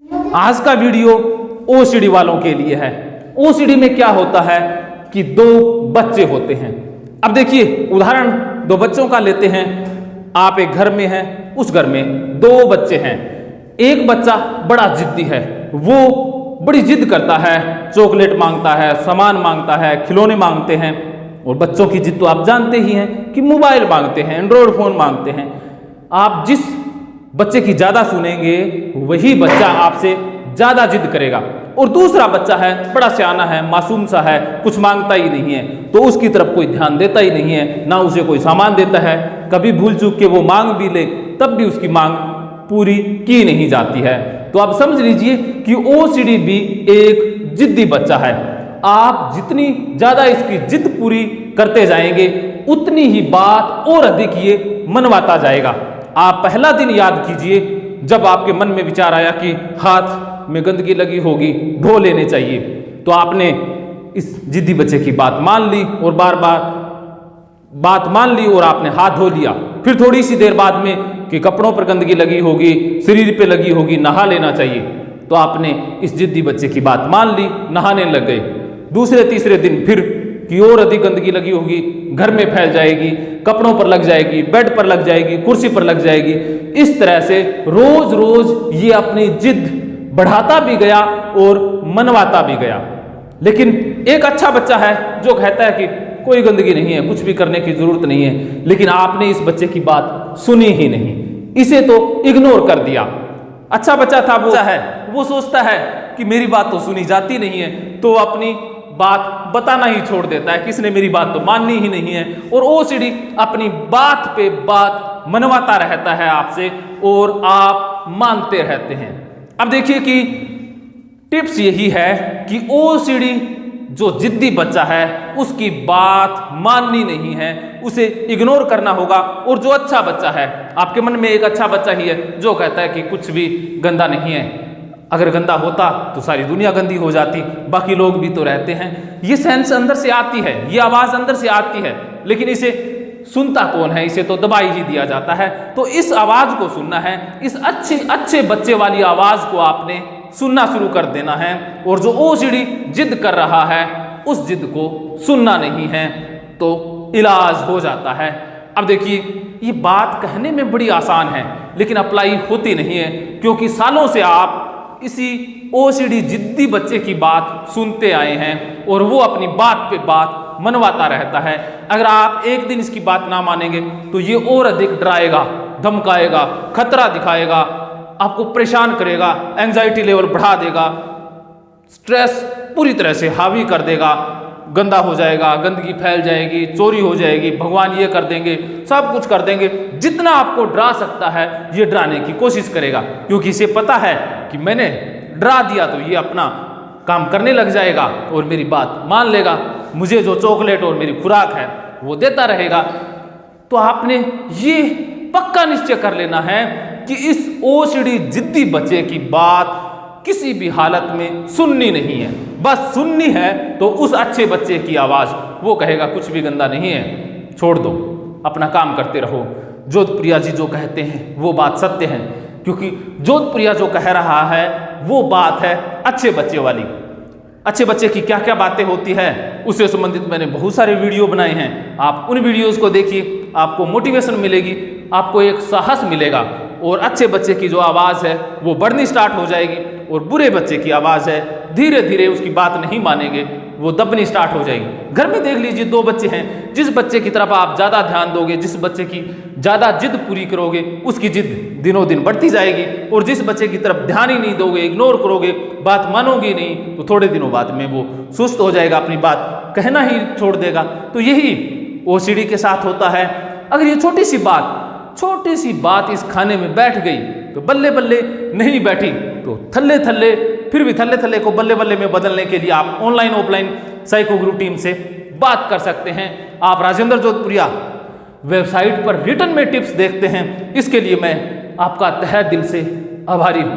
आज का video OCD वालों के लिए है। ओसीडी में क्या होता है कि दो बच्चे होते हैं। अब देखिए उदाहरण दो बच्चों का लेते हैं। आप एक घर में हैं, उस घर में दो बच्चे हैं। एक बच्चा बड़ा जिद्दी है, वो बड़ी जिद करता है, चॉकलेट मांगता है, सामान मांगता है, खिलौने मांगते हैं। और बच्चों की जिद तो आप जानते ही हैं कि मोबाइल मांगते हैं, एंड्रॉयड फोन मांगते हैं। आप जिस बच्चे की ज्यादा सुनेंगे वही बच्चा आपसे ज्यादा जिद करेगा। और दूसरा बच्चा है, बड़ा सियाना है, मासूम सा है, कुछ मांगता ही नहीं है, तो उसकी तरफ कोई ध्यान देता ही नहीं है, ना उसे कोई सामान देता है। कभी भूल चूक के वो मांग भी ले तब भी उसकी मांग पूरी की नहीं जाती है। तो आप समझ लीजिए कि ओसीडी भी एक जिद्दी बच्चा है। आप जितनी ज्यादा इसकी जिद पूरी करते जाएंगे उतनी ही बात और अधिक ये मनवाता जाएगा। आप पहला दिन याद कीजिए जब आपके मन में विचार आया कि हाथ में गंदगी लगी होगी, धो लेने चाहिए, तो आपने इस जिद्दी बच्चे की बात मान ली और बार बार बात मान ली और आपने हाथ धो लिया। फिर थोड़ी सी देर बाद में कि कपड़ों पर गंदगी लगी होगी, शरीर पे लगी होगी, नहा लेना चाहिए, तो आपने इस जिद्दी बच्चे की बात मान ली, नहाने लग गए। दूसरे तीसरे दिन फिर कि और अधिक गंदगी लगी होगी, घर में फैल जाएगी, कपड़ों पर लग जाएगी, बेड पर लग जाएगी, कुर्सी पर लग जाएगी। इस तरह से रोज रोज ये अपनी जिद बढ़ाता भी गया और मनवाता भी गया। लेकिन एक अच्छा बच्चा है जो कहता है कि कोई गंदगी नहीं है, कुछ भी करने की जरूरत नहीं है। लेकिन आपने इस बच्चे की बात सुनी ही नहीं, इसे तो इग्नोर कर दिया। अच्छा बच्चा था वो सोचता है कि मेरी बात तो सुनी जाती नहीं है, तो अपनी बात बताना ही छोड़ देता है, किसने मेरी बात तो माननी ही नहीं है। और ओसीडी अपनी बात पे बात मनवाता रहता है आपसे और आप मानते रहते हैं। अब देखिए कि टिप्स यही है कि ओसीडी जो जिद्दी बच्चा है उसकी बात माननी नहीं है, उसे इग्नोर करना होगा। और जो अच्छा बच्चा है, आपके मन में एक अच्छा बच्चा ही है जो कहता है कि कुछ भी गंदा नहीं है, अगर गंदा होता तो सारी दुनिया गंदी हो जाती, बाकी लोग भी तो रहते हैं। ये सेंस अंदर से आती है, ये आवाज अंदर से आती है, लेकिन इसे सुनता कौन है? इसे तो दबाई ही दिया जाता है। तो इस आवाज को सुनना है, इस अच्छे बच्चे वाली आवाज को आपने सुनना शुरू कर देना है। और जो ओसीडी जिद कर रहा है उस जिद को सुनना नहीं है, तो इलाज हो जाता है। अब देखिए ये बात कहने में बड़ी आसान है लेकिन अप्लाई होती नहीं है, क्योंकि सालों से आप इसी ओसीडी जिद्दी बच्चे की बात सुनते आए हैं और वो अपनी बात पे बात मनवाता रहता है। अगर आप एक दिन इसकी बात ना मानेंगे तो ये और अधिक डराएगा, धमकाएगा, खतरा दिखाएगा, आपको परेशान करेगा, एंजाइटी लेवल बढ़ा देगा, स्ट्रेस पूरी तरह से हावी कर देगा, गंदा हो जाएगा, गंदगी फैल जाएगी, चोरी हो जाएगी, भगवान ये कर देंगे, सब कुछ कर देंगे। जितना आपको डरा सकता है ये डराने की कोशिश करेगा, क्योंकि इसे पता है कि मैंने डरा दिया तो ये अपना काम करने लग जाएगा और मेरी बात मान लेगा, मुझे जो चॉकलेट और मेरी खुराक है वो देता रहेगा। तो आपने ये पक्का निश्चय कर लेना है कि इस ओसीडी जिद्दी बच्चे की बात किसी भी हालत में सुननी नहीं है। बस सुननी है तो उस अच्छे बच्चे की आवाज, वो कहेगा कुछ भी गंदा नहीं है, छोड़ दो, अपना काम करते रहो। जोधप्रिया जी जो कहते हैं वो बात सत्य है, क्योंकि जोधप्रिया जो कह रहा है वो बात है अच्छे बच्चे वाली। अच्छे बच्चे की क्या क्या बातें होती है उससे संबंधित मैंने बहुत सारे वीडियो बनाए हैं। आप उन वीडियोस को देखिए, आपको मोटिवेशन मिलेगी, आपको एक साहस मिलेगा और अच्छे बच्चे की जो आवाज़ है वो बढ़नी स्टार्ट हो जाएगी। और बुरे बच्चे की आवाज़ है धीरे धीरे उसकी बात नहीं मानेंगे, वो दबनी स्टार्ट हो जाएगी। घर में देख लीजिए दो बच्चे हैं, जिस बच्चे की तरफ आप ज़्यादा ध्यान दोगे, जिस बच्चे की ज़्यादा जिद पूरी करोगे उसकी जिद दिनों दिन बढ़ती जाएगी। और जिस बच्चे की तरफ ध्यान ही नहीं दोगे, इग्नोर करोगे, बात मानोगे नहीं, तो थोड़े दिनों बाद में वो सुस्त हो जाएगा, अपनी बात कहना ही छोड़ देगा। तो यही ओसीडी के साथ होता है। अगर ये छोटी सी बात इस खाने में बैठ गई तो बल्ले बल्ले नहीं बैठी, तो थल्ले थल्ले को बल्ले बल्ले में बदलने के लिए आप ऑनलाइन ऑफलाइन साइको गुरु टीम से बात कर सकते हैं। आप राजेंद्र जोधपुरिया वेबसाइट पर रिटर्न में टिप्स देखते हैं, इसके लिए मैं आपका तहे दिल से आभारी हूं।